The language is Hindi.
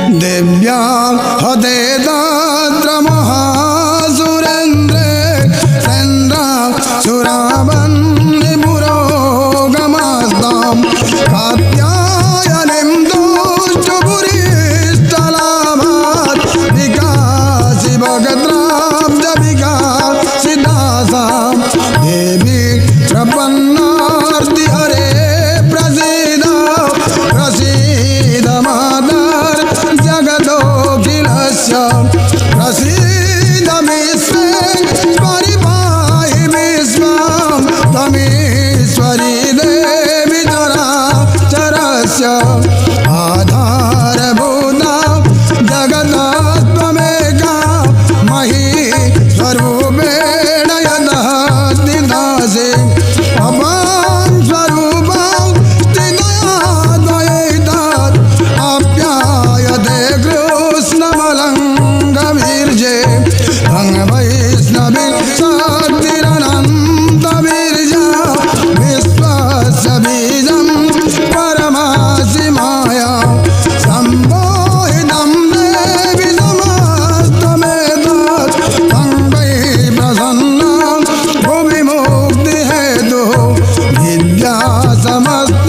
देव्या हते तत्र महासुरेन्द्रे सेन्द्रा सुरावन्नि पुरोगमस्तां कात्यायनीं दुष्टपुरीस्थलाभात् विकासि भगद्राब्ज विकासि दासां देवी प्रपन्नार्ति हरे प्रसीद प्रसीद मातर् जगदोऽखिलस्य प्रसीद विश्वे परिपाहि विश्वं त्वमीश्वरी देवी चराचरस्य आधारभूता जगत्त्वमेका मही स्वरूपेण यतः स्थितासि अपां स्वरूपं स्थितया त्वयैतत् आप्यायते कृष्णमलङ्गवीर्ये भङ्गवैष्णवीर्षातिरनन्तवीर्या विश्वस्य बीजं परमासि माया सम्मोहितं देवि समस्तमेतत् भङ्गै प्रसन्ना भुवि मुक्तिहेतुः विद्या समस्त